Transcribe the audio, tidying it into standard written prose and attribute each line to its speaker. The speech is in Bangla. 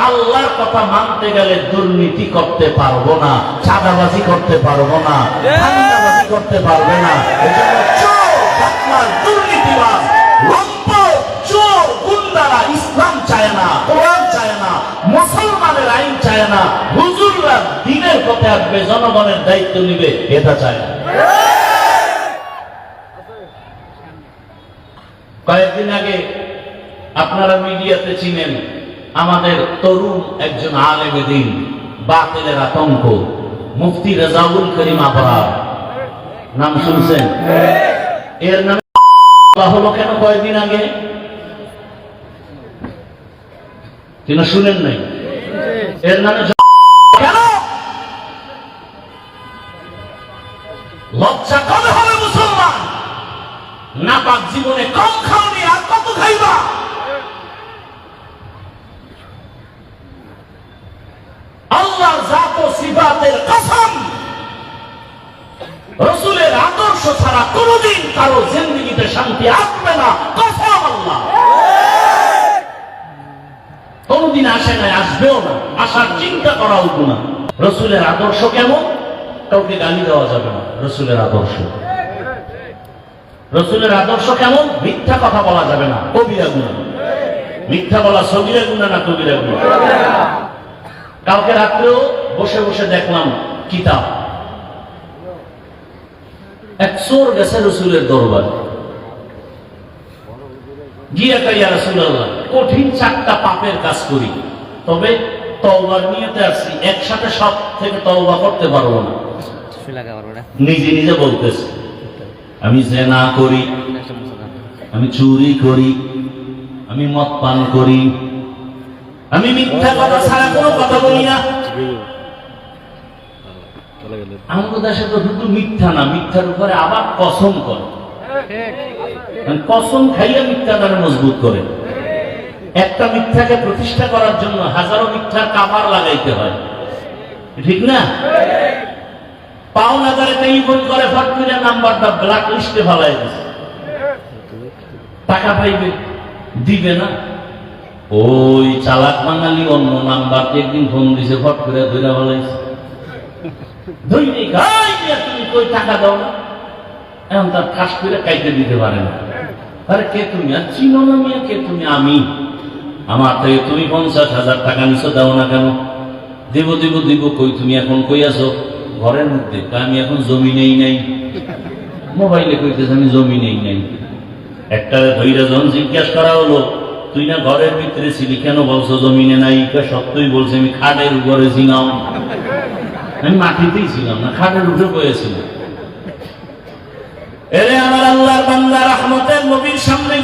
Speaker 1: আল্লাহর কথা মানতে গেলে দুর্নীতি করতে পারবো না, চাঁদাবাজি করতে পারবো না, ধান্দাবাজি করতে পারবে না। এজন্য চোর, ডাকাত, দুর্নীতিবাজ, লম্পট, চোর, গুন্ডারা ইসলাম চায় না, কোরআন চায় না, মুসলমানের আইন চায় না, হুজুররা দ্বীনের পথে আসবে, জনগণের দায়িত্ব নিবে, এটা চায় না। কয়েকদিন আগে আপনারা মিডিয়াতে চিনেন আমাদের তরুণ একজন আলেমে দ্বীন, বাতিলের আতঙ্ক, মুফতি রেজাউল করিম আবরার, নাম শুনছেন? এর নামে হলো কেন কয়েকদিন আগে? কিনা শুনেন নাই? এর নামে কেন? লজ্জা কবে হবে মুসলমান? নাপাক জীবনে কম খাওনি, আর কত খাইবা? আল্লাহর জাত ও সিফাতের কসম, রাসূলের আদর্শ ছাড়া কোনদিন কারো জিন্দেগিতে শান্তি আসবে না, কসম আল্লাহ। কোনদিন আসে নাই, আসবেও না, আসার চিন্তা করা উচিত না। রাসূলের আদর্শ কেমন? কাউকে গালি দেওয়া যাবে না। রাসূলের আদর্শ, রাসূলের আদর্শ কেমন? মিথ্যা কথা বলা যাবে না, কবিরা গুনাহ। মিথ্যা বলা সগীরা গুনাহ না কবিরা গুনাহ? কালকে রাত্রেও বসে বসে দেখলাম কিতাব, এক চোর গেছে রাসূলের দরবারে, গিয়ে কয়, ইয়া রাসূলুল্লাহ, কঠিন 4টা পাপের কাজ করি, তবে তওবার নিয়তে আসছি, একসাথে সব থেকে তওবা করতে পারবো না। নিজে নিজে বলতেছে, আমি জিনা করি, আমি চুরি করি, আমি মদ পান করি, আমি মিথ্যা কথা ছাড়া কোনো কথা বলি না। আমাদের দেশে তো শুধু মিথ্যা না, মিথ্যার উপরে আবার কসম করে, কসম খাইয়া মিথ্যাটাকে মজবুত করে। একটা মিথ্যাকে প্রতিষ্ঠা করার জন্য হাজারো মিথ্যার কাভার লাগাইতে হয়, ঠিক না? পাওনাদারে টেলিফোন করে, ফট করে নাম্বারটা ব্ল্যাক লিস্টে ফেলাই দিচ্ছে, টাকা পাইবে, দিবে না। ওই চালাক বাঙালি অন্য নাম্বার একদিন ফোন দিছে, ফট করে ধরে ফেলাইছে, তুমি কই টাকা দাও না, এখন তার খাস করে কাইতে দিতে পারে না। আরে কে তুমি? আর চিনো না মিয়া, কে তুমি? আমি, আমার থেকে তুমি 50,000 টাকা নিছো, দাও না কেন? দেব দেব দিব, কই তুমি এখন? কই আছো? ঘরের মধ্যে। আমি এখন জমি নেই নাই। মোবাইলে কইতেছে আমি জমি নেই নাই। একটা ধৈর্য যখন জিজ্ঞাসা করা হলো, তুই না ঘরের ভিতরে ছিলি, কেন বলছো জমিনে নাই? সত্যই বলছে, আমি খাটের উপরে ছিলাম। আমি মাটিতেই ছিলাম না, খাটের উপরে বয়েছিলাম। এরে আমার আল্লাহর বান্দা, রহমতের নবীর সামনে গিয়ে